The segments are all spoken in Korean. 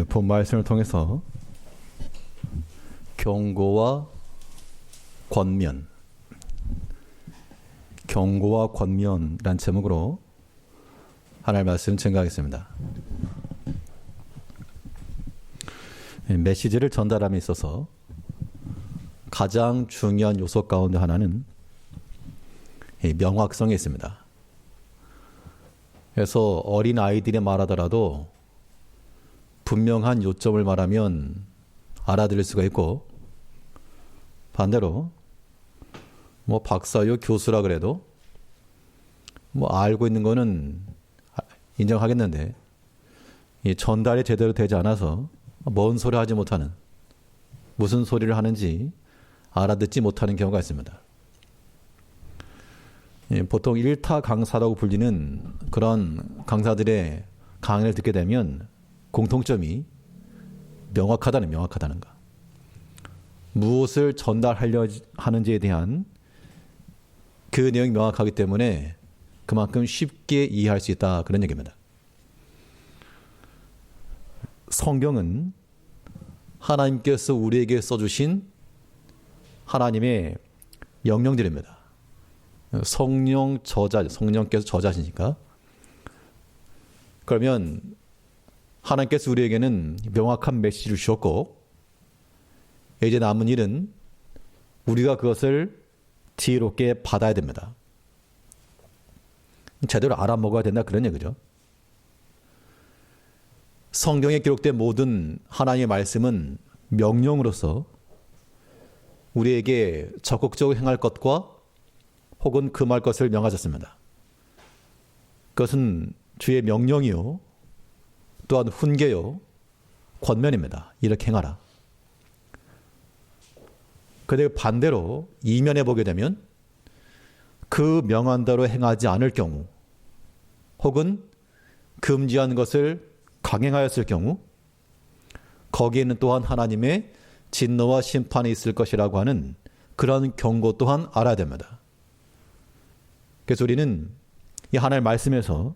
본 말씀을 통해서 경고와 권면, 경고와 권면이란 제목으로 하나님의 말씀 증거하겠습니다. 메시지를 전달함에 있어서 가장 중요한 요소 가운데 하나는 명확성이 있습니다. 그래서 어린 아이들이 말하더라도 분명한 요점을 말하면 알아들을 수가 있고, 반대로 박사요 교수라 그래도 알고 있는 거는 인정하겠는데 이 전달이 제대로 되지 않아서 뭔 소리 하지 못하는, 무슨 소리를 하는지 알아듣지 못하는 경우가 있습니다. 보통 일타 강사라고 불리는 그런 강사들의 강의를 듣게 되면 공통점이 명확하다는 것. 무엇을 전달하려 하는지에 대한 그 내용이 명확하기 때문에 그만큼 쉽게 이해할 수 있다, 그런 얘기입니다. 성경은 하나님께서 우리에게 써주신 하나님의 명령들입니다. 성령께서 저자시니까. 그러면 하나님께서 우리에게는 명확한 메시지를 주셨고, 이제 남은 일은 우리가 그것을 지혜롭게 받아야 됩니다. 제대로 알아먹어야 된다, 그런 얘기죠. 성경에 기록된 모든 하나님의 말씀은 명령으로서 우리에게 적극적으로 행할 것과 혹은 금할 것을 명하셨습니다. 그것은 주의 명령이요, 또한 훈계요, 권면입니다. 이렇게 행하라. 그런데 반대로 이면에 보게 되면 그 명한대로 행하지 않을 경우, 혹은 금지한 것을 강행하였을 경우, 거기에는 또한 하나님의 진노와 심판이 있을 것이라고 하는 그런 경고 또한 알아야 됩니다. 그래서 우리는 이 하나님의 말씀에서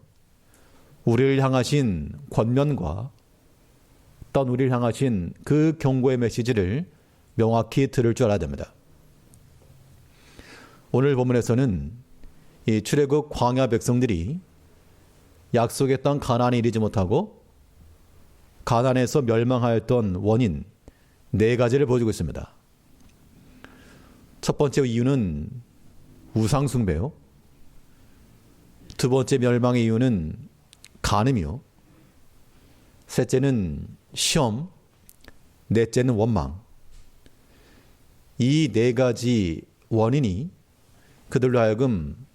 우리를 향하신 권면과 또한 우리를 향하신 그 경고의 메시지를 명확히 들을 줄 알아야 됩니다. 오늘 본문에서는 이 출애굽 광야 백성들이 약속의 땅 가나안에 이르지 못하고 가나안에서 멸망하였던 원인 4가지를 보여주고 있습니다. 첫 번째 이유는 우상 숭배요. 두 번째 멸망의 이유는 간음이요. 셋째는 시험, 넷째는 원망. 이 4가지 원인이 그들로 하여금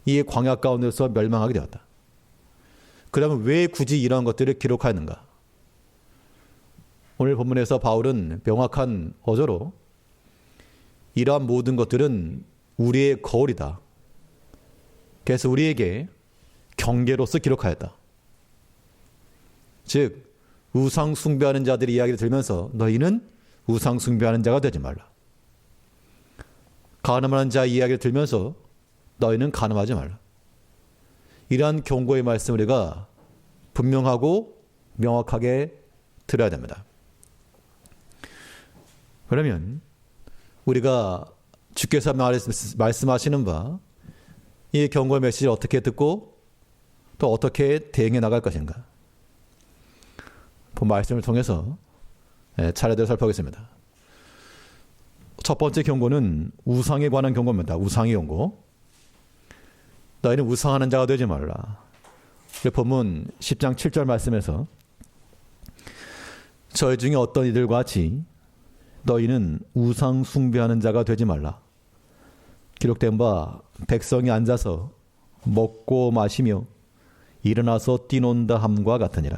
이 광야 가운데서 멸망하게 되었다. 그러면 왜 굳이 이러한 것들을 기록하였는가? 오늘 본문에서 바울은 명확한 어조로 이러한 모든 것들은 우리의 거울이다, 그래서 우리에게 경계로서 기록하였다. 즉 우상 숭배하는 자들의 이야기를 들으면서 너희는 우상 숭배하는 자가 되지 말라. 간음하는 자의 이야기를 들으면서 너희는 간음하지 말라. 이러한 경고의 말씀을 우리가 분명하고 명확하게 들어야 됩니다. 그러면 우리가 주께서 말씀하시는 바 이 경고의 메시지를 어떻게 듣고 또 어떻게 대응해 나갈 것인가? 본 말씀을 통해서 차례대로 살펴보겠습니다. 첫 번째 경고는 우상에 관한 경고입니다. 우상의 경고. 너희는 우상하는 자가 되지 말라. 본문 10장 7절 말씀에서 저희 중에 어떤 이들과 같이 너희는 우상 숭배하는 자가 되지 말라. 기록된 바 백성이 앉아서 먹고 마시며 일어나서 뛰논다 함과 같으니라.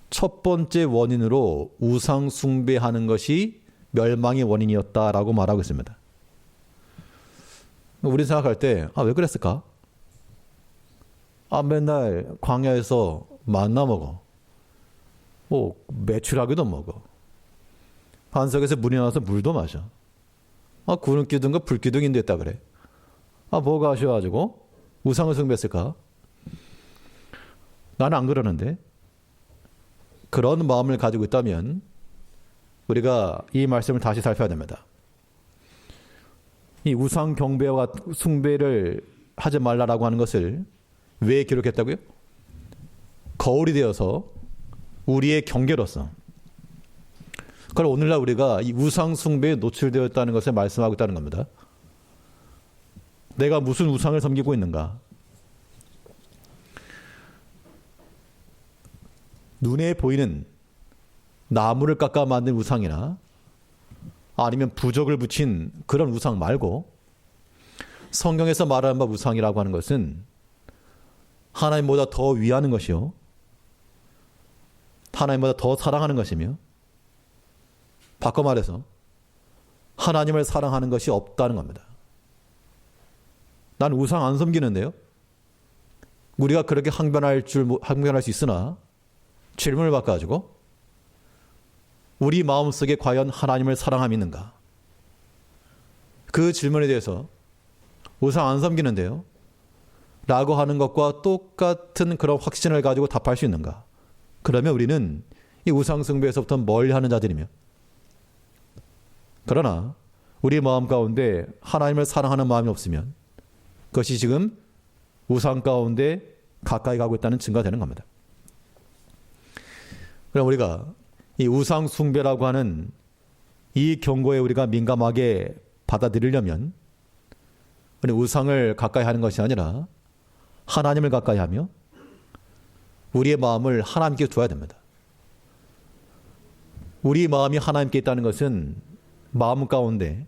첫 번째 원인으로 우상 숭배하는 것이 멸망의 원인이었다라고 말하고 있습니다. 우리 생각할 때 왜 그랬을까? 맨날 광야에서 만나 먹어. 매출하기도 먹어. 반석에서 물이 나와서 물도 마셔. 구름 기둥과 불 기둥이 됐다 그래. 뭐가 아쉬워가지고 우상을 숭배했을까? 나는 안 그러는데. 그런 마음을 가지고 있다면 우리가 이 말씀을 다시 살펴야 됩니다. 이 우상 경배와 숭배를 하지 말라라고 하는 것을 왜 기록했다고요? 거울이 되어서 우리의 경계로서. 그럼 오늘날 우리가 이 우상 숭배에 노출되었다는 것을 말씀하고 있다는 겁니다. 내가 무슨 우상을 섬기고 있는가? 눈에 보이는 나무를 깎아 만든 우상이나 아니면 부적을 붙인 그런 우상 말고 성경에서 말하는 바 우상이라고 하는 것은 하나님보다 더 위하는 것이요, 하나님보다 더 사랑하는 것이며, 바꿔 말해서 하나님을 사랑하는 것이 없다는 겁니다. 난 우상 안 섬기는데요. 우리가 그렇게 항변할 수 있으나 질문을 바꿔가지고 우리 마음속에 과연 하나님을 사랑함이 있는가? 그 질문에 대해서 우상 안 섬기는데요 라고 하는 것과 똑같은 그런 확신을 가지고 답할 수 있는가? 그러면 우리는 이 우상 숭배에서부터 멀리하는 자들이며, 그러나 우리 마음 가운데 하나님을 사랑하는 마음이 없으면 그것이 지금 우상 가운데 가까이 가고 있다는 증거가 되는 겁니다. 그럼 우리가 이 우상 숭배라고 하는 이 경고에 우리가 민감하게 받아들이려면 우리 우상을 가까이 하는 것이 아니라 하나님을 가까이 하며 우리의 마음을 하나님께 두어야 됩니다. 우리 마음이 하나님께 있다는 것은 마음 가운데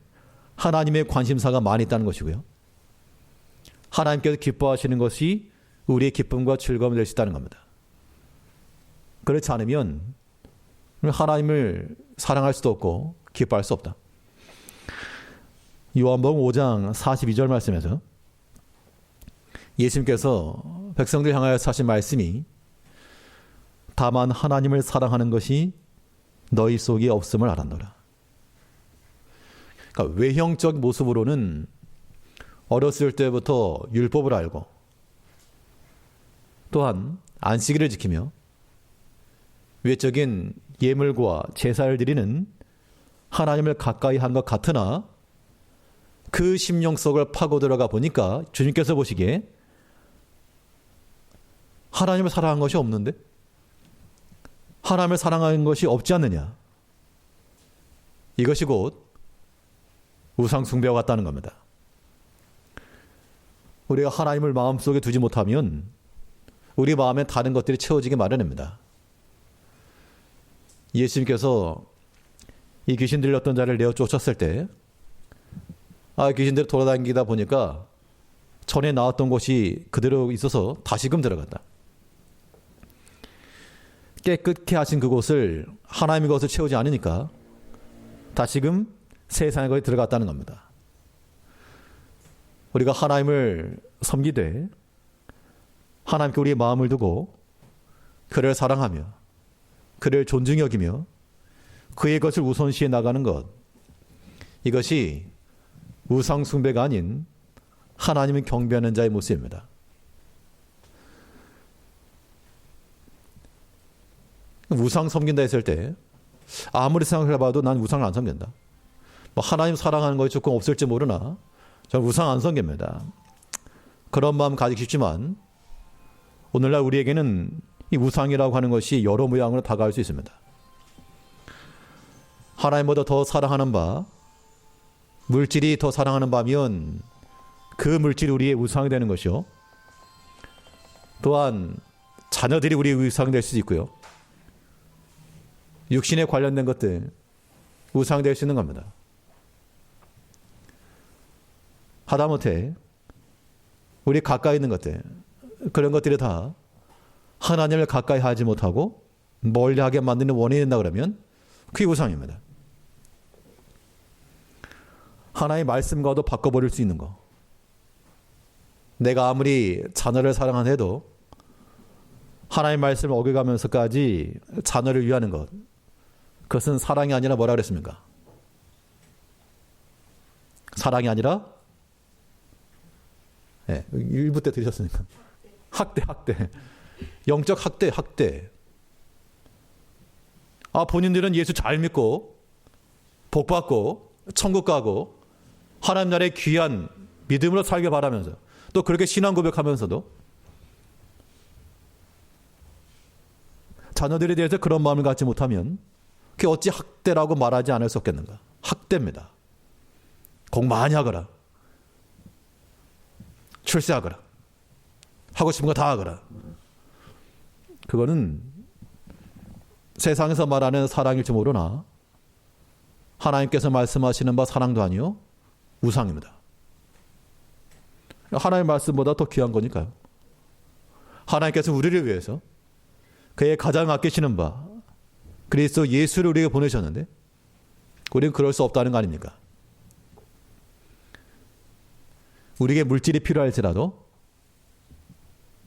하나님의 관심사가 많이 있다는 것이고요, 하나님께서 기뻐하시는 것이 우리의 기쁨과 즐거움이 될 수 있다는 겁니다. 그렇지 않으면 하나님을 사랑할 수도 없고 기뻐할 수 없다. 요한복음 5장 42절 말씀에서 예수님께서 백성들 향하여 하신 말씀이 다만 하나님을 사랑하는 것이 너희 속에 없음을 알았노라. 그러니까 외형적 모습으로는 어렸을 때부터 율법을 알고 또한 안식일을 지키며 외적인 예물과 제사를 드리는 하나님을 가까이 한 것 같으나 그 심령 속을 파고 들어가 보니까 주님께서 보시기에 하나님을 사랑한 것이 없는데, 하나님을 사랑하는 것이 없지 않느냐, 이것이 곧 우상 숭배와 같다는 겁니다. 우리가 하나님을 마음속에 두지 못하면 우리 마음에 다른 것들이 채워지기 마련입니다. 예수님께서 이 귀신 들렸던 자를 내어 쫓았을 때 귀신들이 돌아다니다 보니까 전에 나왔던 곳이 그대로 있어서 다시금 들어갔다. 깨끗게 하신 그곳을 하나님의 것을 채우지 않으니까 다시금 세상의 것에 들어갔다는 겁니다. 우리가 하나님을 섬기되 하나님께 우리의 마음을 두고 그를 사랑하며 그를 존중히 여기며 그의 것을 우선시해 나가는 것, 이것이 우상 숭배가 아닌 하나님을 경배하는 자의 모습입니다. 우상 섬긴다 했을 때 아무리 생각해봐도 난 우상을 안 섬긴다. 하나님 사랑하는 것이 조금 없을지 모르나 저는 우상 안 섬깁니다. 그런 마음 가지기 쉽지만 오늘날 우리에게는 이 우상이라고 하는 것이 여러 모양으로 다가올 수 있습니다. 하나님보다 더 사랑하는 바, 물질이 더 사랑하는 바면 그 물질이 우리의 우상이 되는 것이요, 또한 자녀들이 우리의 우상이 될 수도 있고요, 육신에 관련된 것들 우상이 될 수 있는 겁니다. 하다못해 우리 가까이 있는 것들, 그런 것들이 다 하나님을 가까이 하지 못하고 멀리하게 만드는 원인이 된다 그러면 그게 우상입니다. 하나님의 말씀과도 바꿔버릴 수 있는 거. 내가 아무리 자녀를 사랑한다 해도 하나님의 말씀을 어겨가면서까지 자녀를 위하는 것, 그것은 사랑이 아니라 뭐라 그랬습니까? 사랑이 아니라 1부 때 들으셨으니까 학대. 영적 학대. 본인들은 예수 잘 믿고 복 받고 천국 가고 하나님 나라의 귀한 믿음으로 살길 바라면서 또 그렇게 신앙 고백하면서도 자녀들에 대해서 그런 마음을 갖지 못하면 그게 어찌 학대라고 말하지 않을 수 없겠는가? 학대입니다. 공 많이 하거라. 출세하거라. 하고 싶은 거 다 하거라. 그거는 세상에서 말하는 사랑일지 모르나 하나님께서 말씀하시는 바 사랑도 아니요 우상입니다. 하나님의 말씀보다 더 귀한 거니까요. 하나님께서 우리를 위해서 그의 가장 아끼시는 바 그리스도 예수를 우리에게 보내셨는데 우리는 그럴 수 없다는 거 아닙니까? 우리에게 물질이 필요할지라도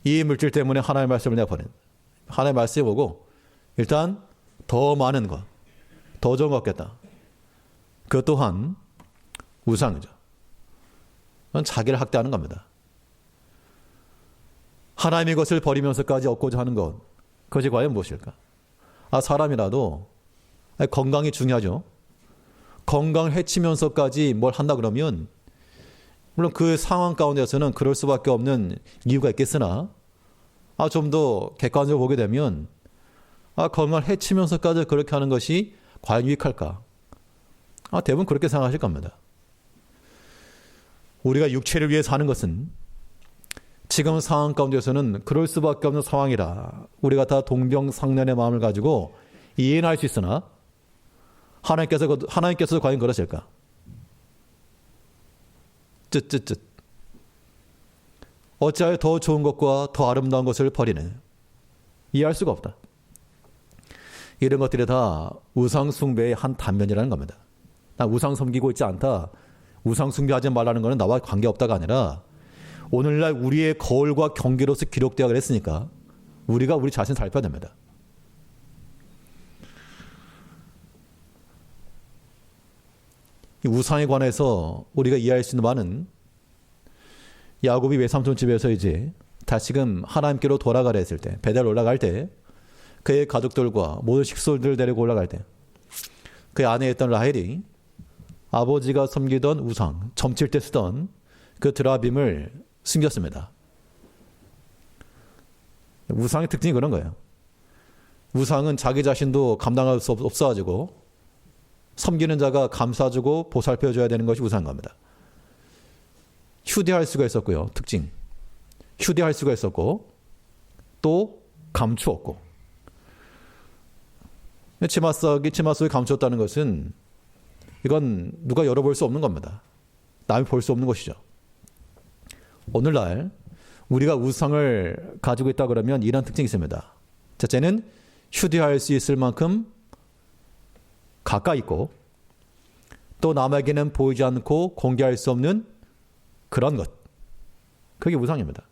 이 물질 때문에 하나님의 말씀을 내가 보낸 하나님의 말씀을 보고 일단 더 많은 것, 더 좋은 것 같겠다. 그것 또한 우상이죠. 그건 자기를 학대하는 겁니다. 하나님의 것을 버리면서까지 얻고자 하는 것, 그것이 과연 무엇일까? 사람이라도 건강이 중요하죠. 건강을 해치면서까지 뭘 한다 그러면 물론 그 상황 가운데서는 그럴 수밖에 없는 이유가 있겠으나 좀 더 객관적으로 보게 되면 건강을 해치면서까지 그렇게 하는 것이 과연 유익할까? 대부분 그렇게 생각하실 겁니다. 우리가 육체를 위해 사는 것은 지금 상황 가운데서는 그럴 수밖에 없는 상황이라 우리가 다 동병상련의 마음을 가지고 이해는 할 수 있으나 하나님께서 과연 그러실까? 어찌하여 더 좋은 것과 더 아름다운 것을 버리네? 이해할 수가 없다. 이런 것들이 다 우상 숭배의 한 단면이라는 겁니다. 나 우상 섬기고 있지 않다. 우상 숭배하지 말라는 것은 나와 관계없다가 아니라 오늘날 우리의 거울과 경계로서 기록되어 그랬으니까 우리가 우리 자신을 살펴야 됩니다. 이 우상에 관해서 우리가 이해할 수 있는 바는 야곱이 외삼촌 집에서 이제 다시금 하나님께로 돌아가려 했을 때, 베델 올라갈 때 그의 가족들과 모든 식솔들을 데리고 올라갈 때 그의 아내였던 라헬이 아버지가 섬기던 우상, 점칠 때 쓰던 그 드라빔을 숨겼습니다. 우상의 특징이 그런 거예요. 우상은 자기 자신도 감당할 수 없어가지고 섬기는 자가 감싸주고 보살펴줘야 되는 것이 우상인 겁니다. 휴대할 수가 있었고요. 특징. 휴대할 수가 있었고 또 감추었고. 치마 속에 감추었다는 것은 이건 누가 열어볼 수 없는 겁니다. 남이 볼 수 없는 것이죠. 오늘날 우리가 우상을 가지고 있다 그러면 이런 특징이 있습니다. 첫째는 휴대할 수 있을 만큼 가까이 있고 또 남에게는 보이지 않고 공개할 수 없는 그런 것. 그게 우상입니다.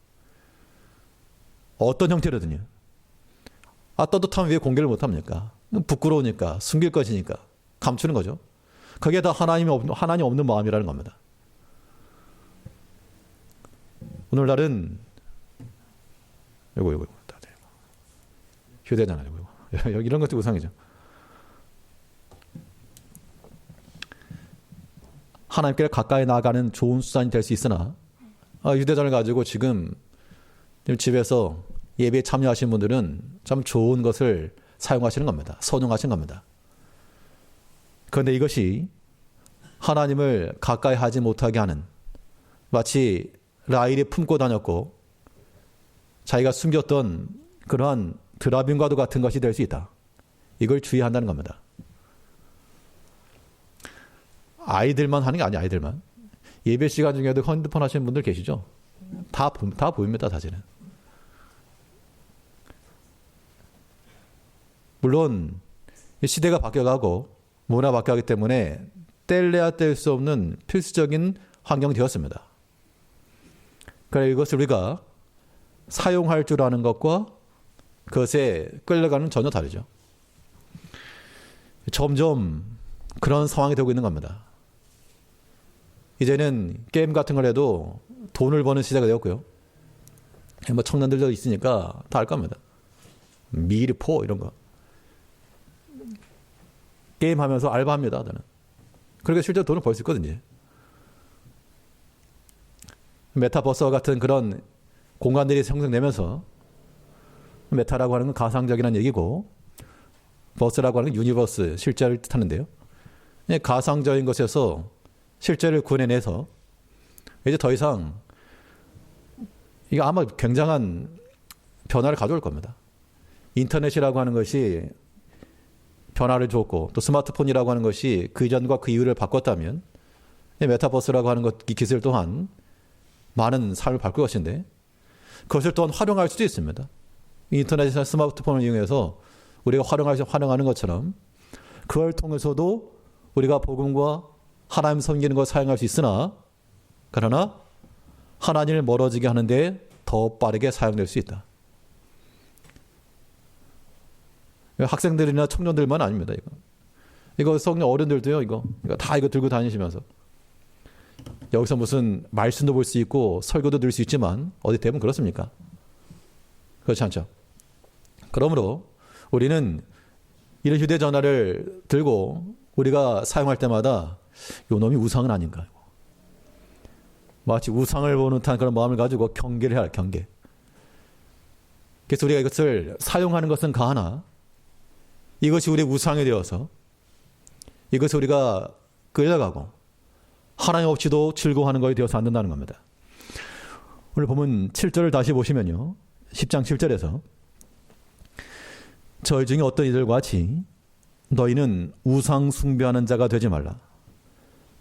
어떤 형태로든요. 떳떳하면 왜 공개를 못합니까? 부끄러우니까, 숨길 것이니까 감추는 거죠. 그게 다 하나님 없는 마음이라는 겁니다. 오늘날은 이거 휴대잖아요. 이런 것도 우상이죠. 하나님께 가까이 나아가는 좋은 수단이 될 수 있으나 휴대전을 가지고 지금 집에서 예배에 참여하신 분들은 참 좋은 것을 사용하시는 겁니다. 선용하시는 겁니다. 그런데 이것이 하나님을 가까이 하지 못하게 하는 마치 라헬이 품고 다녔고 자기가 숨겼던 그러한 드라빔과도 같은 것이 될 수 있다. 이걸 주의한다는 겁니다. 아이들만 하는 게 아니에요. 아이들만. 예배 시간 중에도 핸드폰 하시는 분들 계시죠? 다 보입니다. 사실은. 물론 시대가 바뀌어가고 문화가 바뀌었기 때문에 뗄래야 뗄 수 없는 필수적인 환경이 되었습니다. 그래서 이것을 우리가 사용할 줄 아는 것과 그것에 끌려가는 전혀 다르죠. 점점 그런 상황이 되고 있는 겁니다. 이제는 게임 같은 걸 해도 돈을 버는 시대가 되었고요. 뭐 청년들도 있으니까 다 알 겁니다. 미리포 이런 거. 게임하면서 알바합니다. 저는. 그러니까 실제로 돈을 벌 수 있거든요. 메타버스와 같은 그런 공간들이 형성되면서 메타라고 하는 건 가상적이라는 얘기고 버스라고 하는 건 유니버스, 실제를 뜻하는데요. 가상적인 것에서 실제를 구해내서 이제 더 이상 이게 아마 굉장한 변화를 가져올 겁니다. 인터넷이라고 하는 것이 변화를 줬고 또 스마트폰이라고 하는 것이 그 이전과 그 이후를 바꿨다면 메타버스라고 하는 것, 이 기술 또한 많은 삶을 바꿀 것인데 그것을 또한 활용할 수도 있습니다. 인터넷이나 스마트폰을 이용해서 우리가 활용하는 것처럼 그걸 통해서도 우리가 복음과 하나님 섬기는 걸 사용할 수 있으나 그러나 하나님을 멀어지게 하는데 더 빠르게 사용될 수 있다. 학생들이나 청년들만 아닙니다. 이거 성령 어른들도요. 이거 다 이거 들고 다니시면서 여기서 무슨 말씀도 볼 수 있고 설교도 들을 수 있지만 어디 대부분 그렇습니까? 그렇지 않죠. 그러므로 우리는 이런 휴대전화를 들고 우리가 사용할 때마다 요 놈이 우상은 아닌가. 마치 우상을 보는 듯한 그런 마음을 가지고 경계를 해야 할 경계. 그래서 우리가 이것을 사용하는 것은 가하나 이것이 우리의 우상이 되어서 이것을 우리가 끌려가고 하나님 없이도 즐거워하는 것이 되어서 안 된다는 겁니다. 오늘 보면 7절을 다시 보시면요. 10장 7절에서 저희 중에 어떤 이들과 같이 너희는 우상 숭배하는 자가 되지 말라.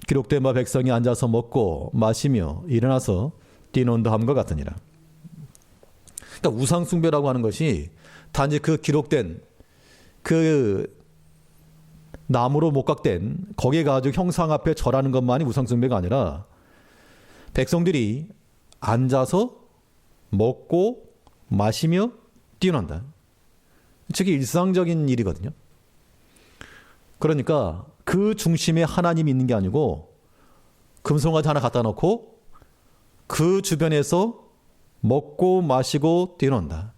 기록된 바 백성이 앉아서 먹고 마시며 일어나서 뛰논다 함과 같으니라. 그러니까 우상 숭배라고 하는 것이 단지 그 기록된 그 나무로 목각된 거기에 가지고 형상 앞에 절하는 것만이 우상 숭배가 아니라 백성들이 앉아서 먹고 마시며 뛰어난다. 즉 일상적인 일이거든요. 그러니까 그 중심에 하나님이 있는 게 아니고 금송아지 하나 갖다 놓고 그 주변에서 먹고 마시고 뛰어난다.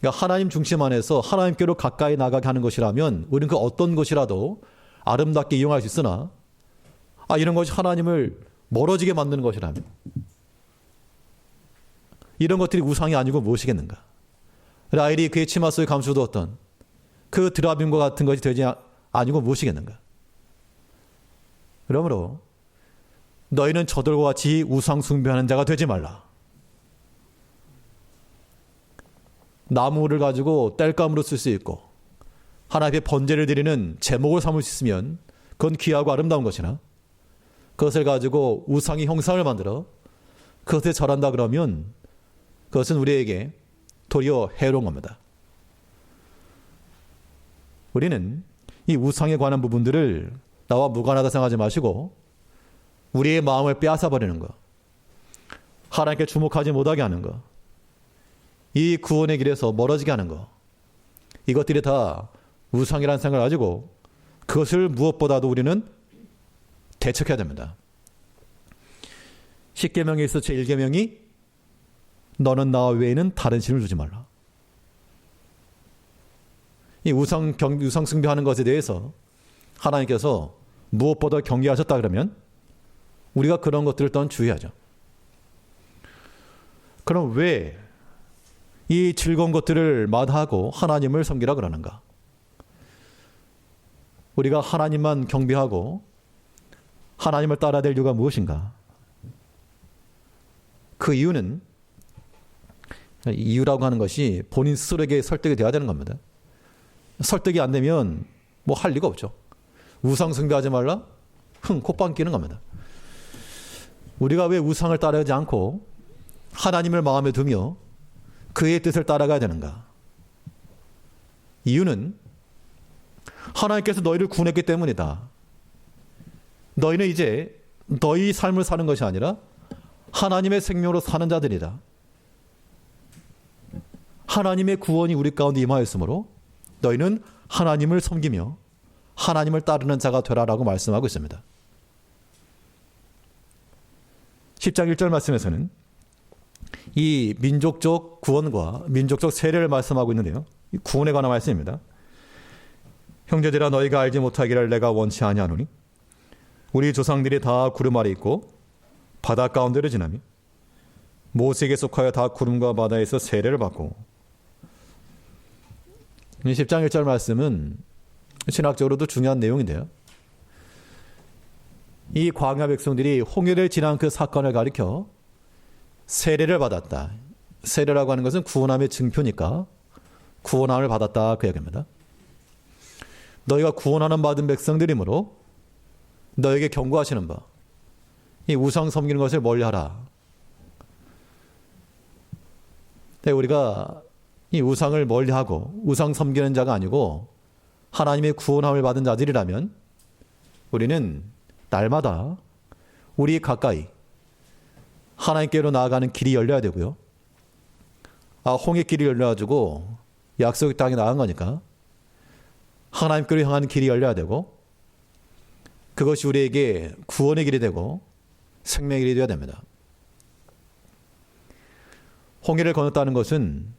그러니까 하나님 중심 안에서 하나님께로 가까이 나가게 하는 것이라면 우리는 그 어떤 것이라도 아름답게 이용할 수 있으나 이런 것이 하나님을 멀어지게 만드는 것이라면 이런 것들이 우상이 아니고 무엇이겠는가. 라헬이 그의 치마 속에 감추두었던 그 드라빔과 같은 것이 되지 아니고 무엇이겠는가. 그러므로 너희는 저들과 같이 우상 숭배하는 자가 되지 말라. 나무를 가지고 땔감으로 쓸 수 있고 하나님의 번제를 드리는 제목을 삼을 수 있으면 그건 귀하고 아름다운 것이나 그것을 가지고 우상의 형상을 만들어 그것에 절한다 그러면 그것은 우리에게 도리어 해로운 겁니다. 우리는 이 우상에 관한 부분들을 나와 무관하다 생각하지 마시고 우리의 마음을 빼앗아버리는 것, 하나님께 주목하지 못하게 하는 것, 이 구원의 길에서 멀어지게 하는 것, 이것들이 다 우상이라는 생각을 가지고 그것을 무엇보다도 우리는 대척해야 됩니다. 10계명에 있어 제1계명이 너는 나 외에는 다른 신을 두지 말라. 이 우상 숭배하는 것에 대해서 하나님께서 무엇보다 경계하셨다 그러면 우리가 그런 것들을 또한 주의하죠. 그럼 왜 이 즐거운 것들을 마다하고 하나님을 섬기라 그러는가? 우리가 하나님만 경배하고 하나님을 따라야 될 이유가 무엇인가? 그 이유는 이유라고 하는 것이 본인 스스로에게 설득이 돼야 되는 겁니다. 설득이 안 되면 뭐 할 리가 없죠. 우상 숭배하지 말라? 콧방 끼는 겁니다. 우리가 왜 우상을 따르지 않고 하나님을 마음에 두며 그의 뜻을 따라가야 되는가? 이유는 하나님께서 너희를 구원했기 때문이다. 너희는 이제 너희 삶을 사는 것이 아니라 하나님의 생명으로 사는 자들이다. 하나님의 구원이 우리 가운데 임하였으므로 너희는 하나님을 섬기며 하나님을 따르는 자가 되라라고 말씀하고 있습니다. 10장 1절 말씀에서는 이 민족적 구원과 민족적 세례를 말씀하고 있는데요. 이 구원에 관한 말씀입니다. 형제들아 너희가 알지 못하기를 내가 원치 아니하노니 우리 조상들이 다 구름 아래 있고 바다 가운데를 지나며 모세에게 속하여 다 구름과 바다에서 세례를 받고. 이 10장 1절 말씀은 신학적으로도 중요한 내용인데요. 이 광야 백성들이 홍해를 지난 그 사건을 가리켜 세례를 받았다. 세례라고 하는 것은 구원함의 증표니까 구원함을 받았다 그 이야기입니다. 너희가 구원하는 받은 백성들이므로 너에게 경고하시는 바 이 우상 섬기는 것을 멀리하라. 우리가 이 우상을 멀리하고 우상 섬기는 자가 아니고 하나님의 구원함을 받은 자들이라면 우리는 날마다 우리 가까이 하나님께로 나아가는 길이 열려야 되고요. 홍해 길이 열려가지고 약속의 땅에 나간 거니까 하나님께로 향하는 길이 열려야 되고 그것이 우리에게 구원의 길이 되고 생명의 길이 되어야 됩니다. 홍해를 건넜다는 것은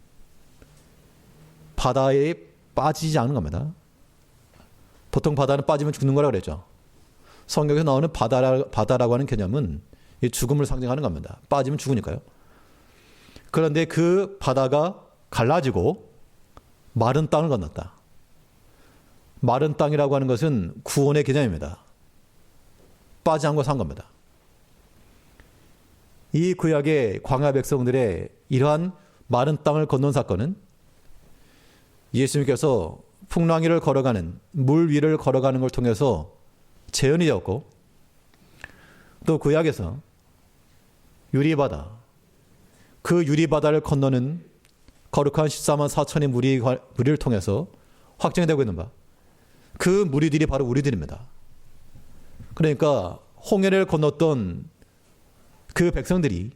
바다에 빠지지 않은 겁니다. 보통 바다는 빠지면 죽는 거라고 그랬죠. 성경에서 나오는 바다라고 하는 개념은 이 죽음을 상징하는 겁니다. 빠지면 죽으니까요. 그런데 그 바다가 갈라지고 마른 땅을 건넜다. 마른 땅이라고 하는 것은 구원의 개념입니다. 빠지 않고 산 겁니다. 이 구약의 광야 백성들의 이러한 마른 땅을 건넌 사건은 예수님께서 풍랑위를 걸어가는 물 위를 걸어가는 걸 통해서 재현이 되었고 또 구약에서 유리바다 그 유리바다를 건너는 거룩한 14만 4천의 무리를 통해서 확정되고 있는 바 그 무리들이 바로 우리들입니다. 그러니까 홍해를 건넜던 그 백성들이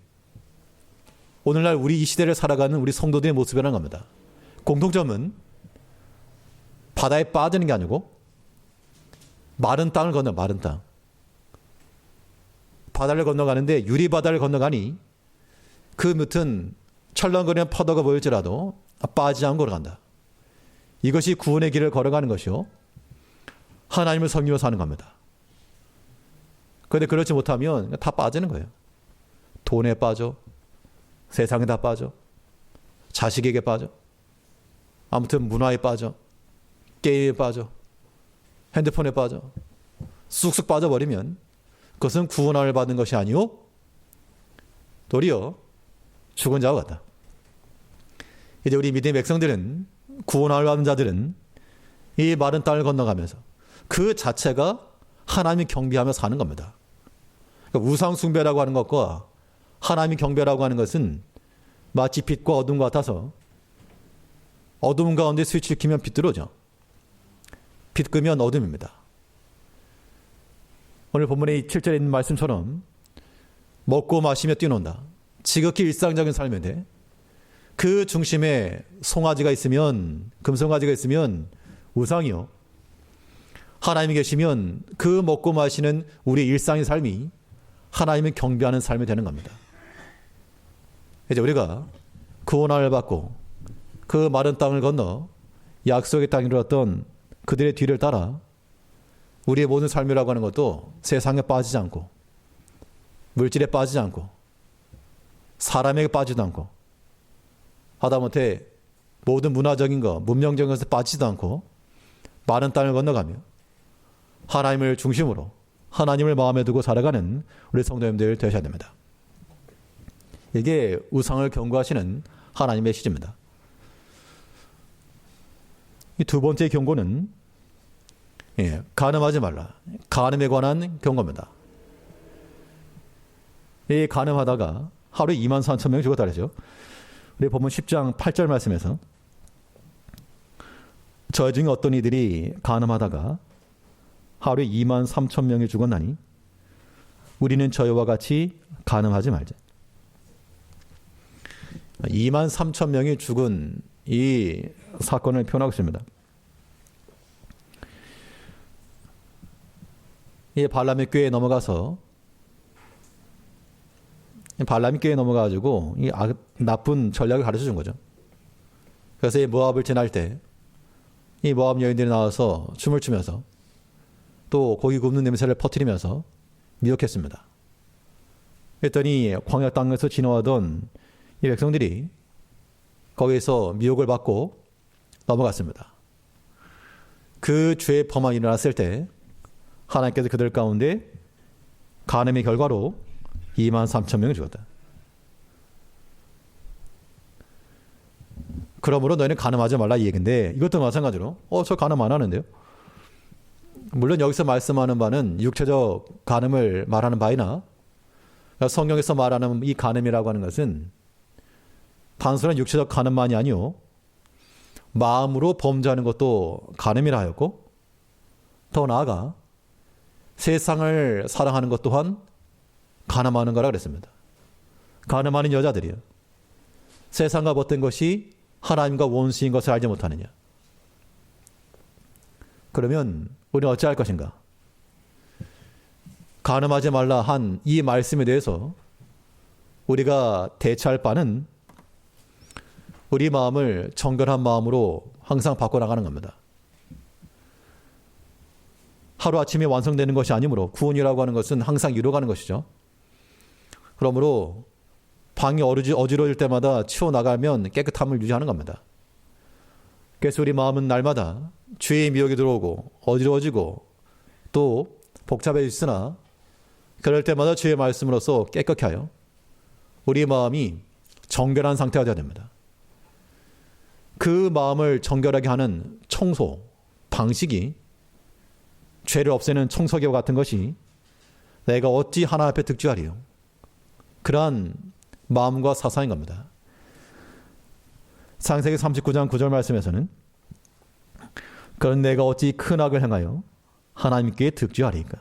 오늘날 우리 이 시대를 살아가는 우리 성도들의 모습이라는 겁니다. 공통점은 바다에 빠지는 게 아니고 마른 땅을 건너 마른 땅. 바다를 건너가는데 유리바다를 건너가니 그 밑은 철렁거리는 파도가 보일지라도 빠지지 않고 걸어간다. 이것이 구원의 길을 걸어가는 것이요. 하나님을 섬기며 사는 겁니다. 그런데 그렇지 못하면 다 빠지는 거예요. 돈에 빠져, 세상에 다 빠져, 자식에게 빠져, 아무튼 문화에 빠져, 게임에 빠져, 핸드폰에 빠져, 쑥쑥 빠져버리면 그것은 구원함을 받은 것이 아니오 도리어 죽은 자와 같다. 이제 우리 믿음의 백성들은 구원함을 받은 자들은 이 마른 땅을 건너가면서 그 자체가 하나님을 경배하며 사는 겁니다. 그러니까 우상 숭배라고 하는 것과 하나님의 경배라고 하는 것은 마치 빛과 어둠 같아서 어둠 가운데 스위치를 키면 빛 들어오죠. 빛 끄면 어둠입니다. 오늘 본문의 7절에 있는 말씀처럼 먹고 마시며 뛰논다. 지극히 일상적인 삶인데 그 중심에 송아지가 있으면 금송아지가 있으면 우상이요. 하나님이 계시면 그 먹고 마시는 우리 일상의 삶이 하나님을 경배하는 삶이 되는 겁니다. 이제 우리가 구원을 받고 그 마른 땅을 건너 약속의 땅에 이르렀던 그들의 뒤를 따라 우리의 모든 삶이라고 하는 것도 세상에 빠지지 않고 물질에 빠지지 않고 사람에게 빠지지도 않고 하다못해 모든 문화적인 것, 문명적인 것에 빠지지도 않고 마른 땅을 건너가며 하나님을 중심으로 하나님을 마음에 두고 살아가는 우리 성도님들 되셔야 됩니다. 이게 우상을 경고하시는 하나님의 시입니다. 이 두 번째 경고는 간음하지 말라. 간음에 관한 경고입니다. 이 간음하다가 하루에 23,000명이 죽었다 그러죠. 우리 보면 10장 8절 말씀에서 저 중에 어떤 이들이 간음하다가 하루에 23,000명이 죽었나니 우리는 저희와 같이 간음하지 말자. 23,000명이 죽은 이 사건을 표현하고 있습니다. 이 발람의 꾀에 넘어가서 발람이 꾀에 넘어가지고 이 나쁜 전략을 가르쳐 준 거죠. 그래서 이 모압을 지날 때 이 모압 여인들이 나와서 춤을 추면서 또 고기 굽는 냄새를 퍼뜨리면서 미혹했습니다. 그랬더니 광야 땅에서 지나가던 이 백성들이 거기에서 미혹을 받고 넘어갔습니다. 그 죄의 범함이 일어났을 때 하나님께서 그들 가운데 간음의 결과로 23,000명이 죽었다. 그러므로 너희는 간음하지 말라 이 얘기인데, 이것도 마찬가지로 저 간음 안 하는데요. 물론 여기서 말씀하는 바는 육체적 간음을 말하는 바이나, 성경에서 말하는 이 간음이라고 하는 것은 단순한 육체적 간음만이 아니요, 마음으로 범죄하는 것도 간음이라 하였고, 더 나아가 세상을 사랑하는 것 또한 간음하는 거라 그랬습니다. 간음하는 여자들이요, 세상과 벗된 것이 하나님과 원수인 것을 알지 못하느냐. 그러면 우리는 어찌할 것인가? 간음하지 말라 한 이 말씀에 대해서 우리가 대처할 바는 우리 마음을 정결한 마음으로 항상 바꿔나가는 겁니다. 하루아침에 완성되는 것이 아니므로 구원이라고 하는 것은 항상 이루어가는 것이죠. 그러므로 방이 어지러질 때마다 치워나가면 깨끗함을 유지하는 겁니다. 그래서 우리 마음은 날마다 죄의 미혹이 들어오고 어지러워지고 또 복잡해지으나 그럴 때마다 주의 말씀으로써 깨끗게 하여 우리 마음이 정결한 상태가 되어야 됩니다. 그 마음을 정결하게 하는 청소, 방식이 죄를 없애는 청소기와 같은 것이 내가 어찌 하나님 앞에 득주하리요. 그러한 마음과 사상인 겁니다. 창세기 39장 9절 말씀에서는 그런 내가 어찌 큰 악을 행하여 하나님께 득주하리까.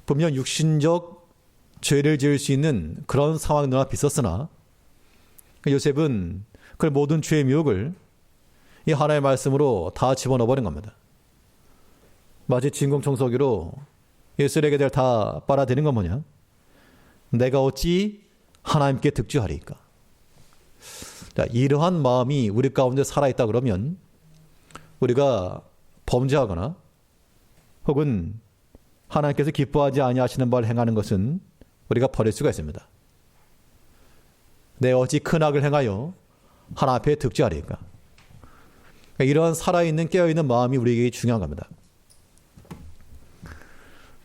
분명 육신적 죄를 지을 수 있는 그런 상황이 눈앞에 있었으나 요셉은 그 모든 죄의 미혹을 이 하나님의 말씀으로 다 집어넣어버린 겁니다. 마치 진공청소기로 쓰레기들 다 빨아들이는 건 뭐냐? 내가 어찌 하나님께 득주하리까. 자, 이러한 마음이 우리 가운데 살아있다 그러면 우리가 범죄하거나 혹은 하나님께서 기뻐하지 아니하시는 바를 행하는 것은 우리가 버릴 수가 있습니다. 내가 어찌 큰 악을 행하여 하나님 앞에 득주하리까. 이러한 살아있는 깨어있는 마음이 우리에게 중요한 겁니다.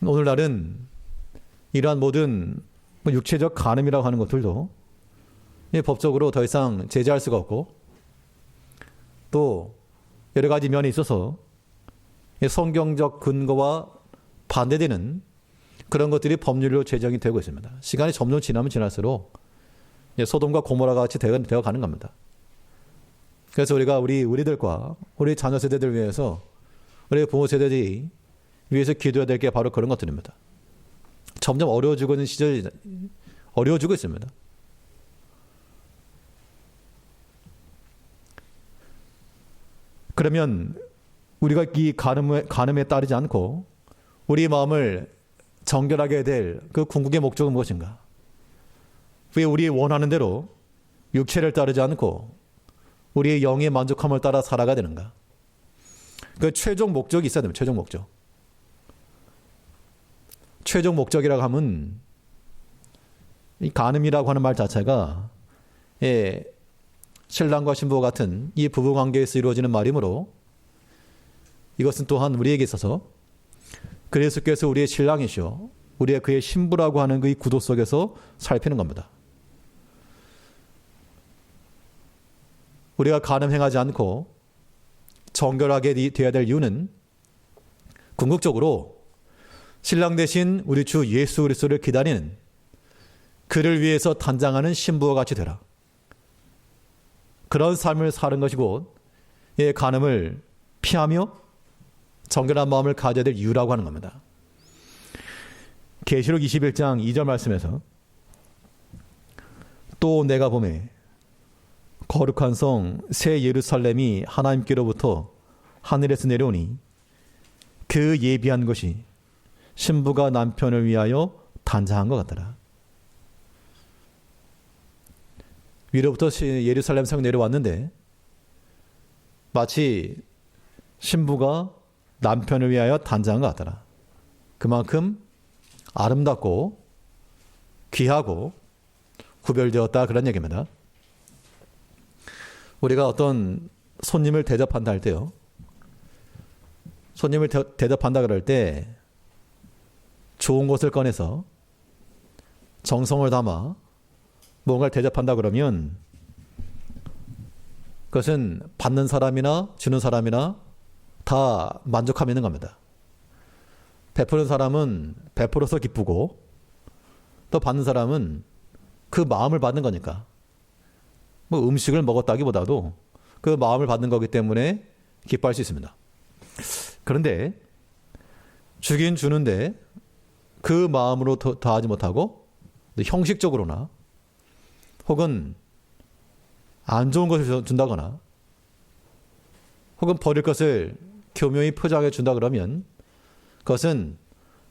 오늘날은 이러한 모든 육체적 간음이라고 하는 것들도 법적으로 더 이상 제재할 수가 없고 또 여러 가지 면에 있어서 성경적 근거와 반대되는 그런 것들이 법률로 제정이 되고 있습니다. 시간이 점점 지나면 지날수록 소돔과 고모라가 같이 되어 가는 겁니다. 그래서 우리가 우리들과 우리 자녀 세대들 위해서 우리 부모 세대들이 위해서 기도해야 될 게 바로 그런 것들입니다. 점점 어려워지고 있는 시절이 어려워지고 있습니다. 그러면 우리가 이 간음에 따르지 않고 우리 마음을 정결하게 될 그 궁극의 목적은 무엇인가? 왜 우리 원하는 대로 육체를 따르지 않고 우리의 영의 만족함을 따라 살아가야 되는가? 그 최종 목적이 있어야 됩니다. 최종 목적. 최종 목적이라고 하면 이 간음이라고 하는 말 자체가 신랑과 신부 같은 이 부부 관계에서 이루어지는 말이므로 이것은 또한 우리에게 있어서 그리스도께서 우리의 신랑이시오 우리의 그의 신부라고 하는 그 구도 속에서 살피는 겁니다. 우리가 간음 행하지 않고 정결하게 되어야 될 이유는 궁극적으로 신랑 대신 우리 주 예수 그리스도를 기다리는 그를 위해서 단장하는 신부와 같이 되라. 그런 삶을 사는 것이 곧 간음을 피하며 정결한 마음을 가져야 될 이유라고 하는 겁니다. 계시록 21장 2절 말씀에서 또 내가 보매 거룩한 성 새 예루살렘이 하나님께로부터 하늘에서 내려오니 그 예비한 것이 신부가 남편을 위하여 단장한 것 같더라. 위로부터 예루살렘 성 내려왔는데 마치 신부가 남편을 위하여 단장한 것 같더라. 그만큼 아름답고 귀하고 구별되었다, 그런 얘기입니다. 우리가 어떤 손님을 대접한다 할 때요, 손님을 대접한다 그럴 때 좋은 것을 꺼내서 정성을 담아 뭔가를 대접한다 그러면 그것은 받는 사람이나 주는 사람이나 다 만족함이 있는 겁니다. 베푸는 사람은 베풀어서 기쁘고 또 받는 사람은 그 마음을 받는 거니까, 뭐 음식을 먹었다기보다도 그 마음을 받는 거기 때문에 기뻐할 수 있습니다. 그런데 주긴 주는데 그 마음으로 다하지 못하고 형식적으로나 혹은 안 좋은 것을 준다거나 혹은 버릴 것을 교묘히 포장해 준다 그러면 그것은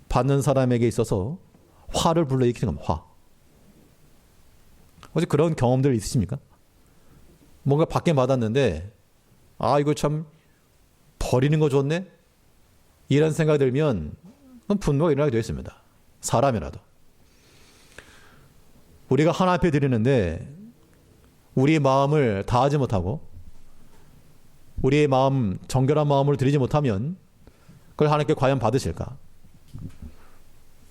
받는 사람에게 있어서 화를 불러일으키는 겁니다. 화. 혹시 그런 경험들 있으십니까? 뭔가 받긴 받았는데 아, 이거 참 버리는 거 좋네? 이런 생각이 들면 분노가 일어나게 되어 있습니다. 사람이라도. 우리가 하나님 앞에 드리는데 우리의 마음을 다하지 못하고 우리의 마음, 정결한 마음으로 드리지 못하면 그걸 하나님께 과연 받으실까?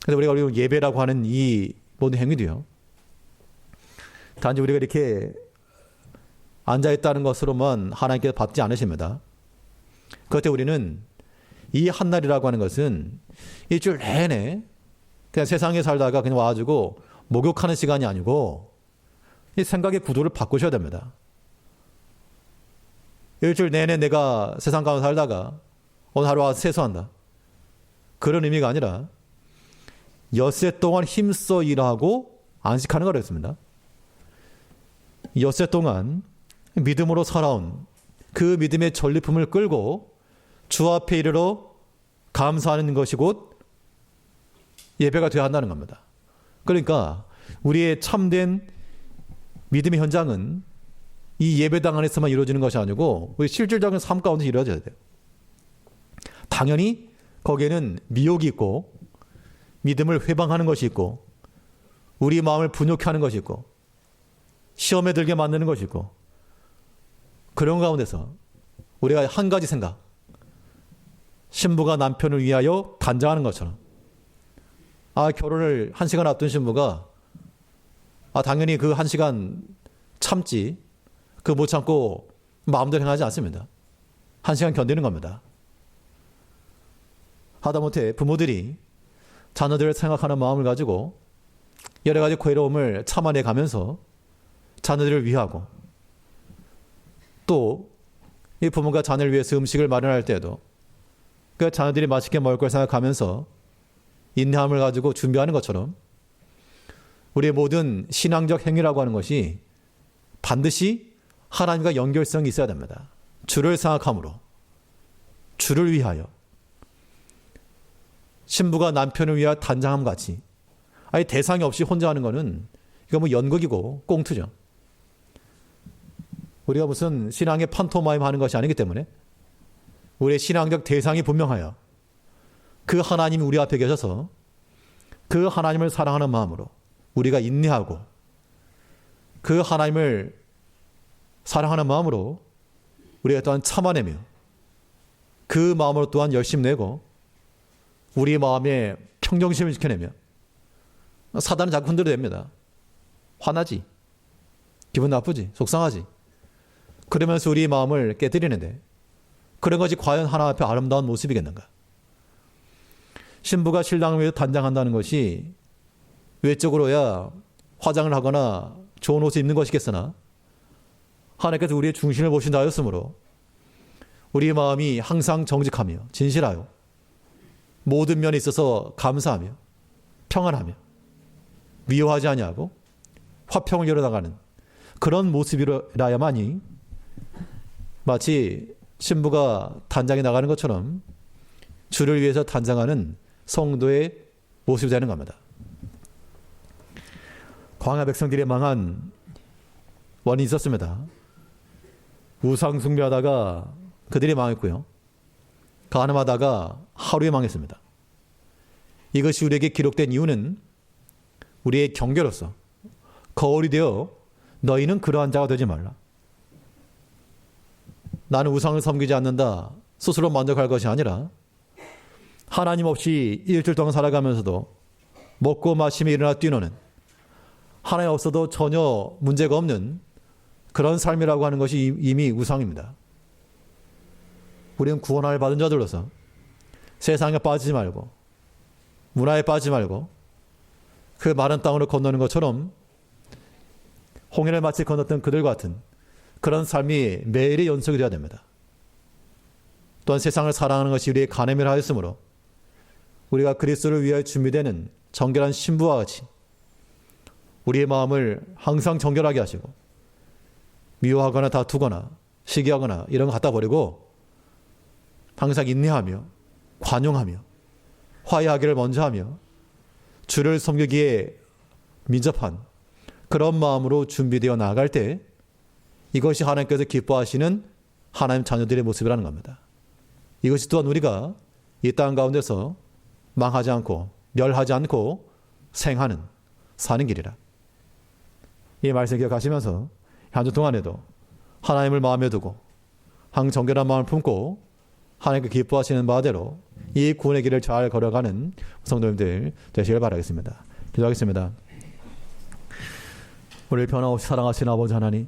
그래서 우리가 예배라고 하는 이 모든 행위도요, 단지 우리가 이렇게 앉아있다는 것으로만 하나님께 받지 않으십니다. 그때 우리는 이 한날이라고 하는 것은 일주일 내내 그냥 세상에 살다가 그냥 와가지고 목욕하는 시간이 아니고 이 생각의 구도를 바꾸셔야 됩니다. 일주일 내내 내가 세상 가운데 살다가 오늘 하루 와서 세수한다, 그런 의미가 아니라 엿새 동안 힘써 일하고 안식하는 거라 했습니다. 엿새 동안 믿음으로 살아온 그 믿음의 전리품을 끌고 주 앞에 이르러 감사하는 것이 곧 예배가 되어야 한다는 겁니다. 그러니까 우리의 참된 믿음의 현장은 이 예배당 안에서만 이루어지는 것이 아니고 우리 실질적인 삶 가운데 이루어져야 돼요. 당연히 거기에는 미혹이 있고 믿음을 회방하는 것이 있고 우리 마음을 분욕케 하는 것이 있고 시험에 들게 만드는 것이 있고, 그런 가운데서 우리가 한 가지 생각, 신부가 남편을 위하여 단장하는 것처럼, 아, 결혼을 1시간 앞둔 신부가 당연히 그 1시간 참지, 그 못 참고 마음대로 행하지 않습니다. 1시간 견디는 겁니다. 하다못해 부모들이 자녀들을 생각하는 마음을 가지고 여러 가지 괴로움을 참아내 가면서 자녀들을 위하고, 또 이 부모가 자녀를 위해서 음식을 마련할 때에도 그 자녀들이 맛있게 먹을 걸 생각하면서 인내함을 가지고 준비하는 것처럼 우리의 모든 신앙적 행위라고 하는 것이 반드시 하나님과 연결성이 있어야 됩니다. 주를 생각함으로, 주를 위하여, 신부가 남편을 위하여 단장함 같이, 아예 대상이 없이 혼자 하는 거는 이거 뭐 연극이고 꽁트죠. 우리가 무슨 신앙의 판토마임 하는 것이 아니기 때문에 우리의 신앙적 대상이 분명하여 그 하나님이 우리 앞에 계셔서 그 하나님을 사랑하는 마음으로 우리가 인내하고 그 하나님을 사랑하는 마음으로 우리가 또한 참아내며 그 마음으로 또한 열심히 내고 우리의 마음에 평정심을 지켜내며, 사단은 자꾸 흔들어댑니다. 화나지, 기분 나쁘지, 속상하지. 그러면서 우리의 마음을 깨뜨리는데 그런 것이 과연 하나님 앞에 아름다운 모습이겠는가? 신부가 신랑을 위해서 단장한다는 것이 외적으로야 화장을 하거나 좋은 옷을 입는 것이겠으나 하나님께서 우리의 중심을 보신다 하였으므로 우리의 마음이 항상 정직하며 진실하여 모든 면에 있어서 감사하며 평안하며 미워하지 아니하고 화평을 이뤄나가는 그런 모습이라야만이 마치 신부가 단장에 나가는 것처럼 주를 위해서 단장하는 성도의 모습이 되는 겁니다. 광야 백성들이 망한 원인이 있었습니다. 우상 숭배하다가 그들이 망했고요. 간음하다가 하루에 망했습니다. 이것이 우리에게 기록된 이유는 우리의 경계로서 거울이 되어 너희는 그러한 자가 되지 말라. 나는 우상을 섬기지 않는다. 스스로 만족할 것이 아니라 하나님 없이 일주일 동안 살아가면서도 먹고 마시며 일어나 뛰노는 하나님 없어도 전혀 문제가 없는 그런 삶이라고 하는 것이 이미 우상입니다. 우리는 구원을 받은 자들로서 세상에 빠지지 말고 문화에 빠지지 말고 그 마른 땅으로 건너는 것처럼 홍해를 마치 건넜던 그들 같은 그런 삶이 매일의 연속이 되어야 됩니다. 또한 세상을 사랑하는 것이 우리의 간음이라 하였으므로 우리가 그리스도를 위하여 준비되는 정결한 신부와 같이 우리의 마음을 항상 정결하게 하시고 미워하거나 다투거나 시기하거나 이런 거 갖다 버리고 항상 인내하며 관용하며 화해하기를 먼저 하며 주를 섬기기에 민접한 그런 마음으로 준비되어 나아갈 때 이것이 하나님께서 기뻐하시는 하나님 자녀들의 모습이라는 겁니다. 이것이 또한 우리가 이 땅 가운데서 망하지 않고 멸하지 않고 생하는 사는 길이라. 이 말씀 기억하시면서 한 주 동안에도 하나님을 마음에 두고 항정결한 마음을 품고 하나님께 기뻐하시는 바대로 이 구원의 길을 잘 걸어가는 성도님들 되시길 바라겠습니다. 기도하겠습니다. 우리를 변함없이 사랑하시는 아버지 하나님,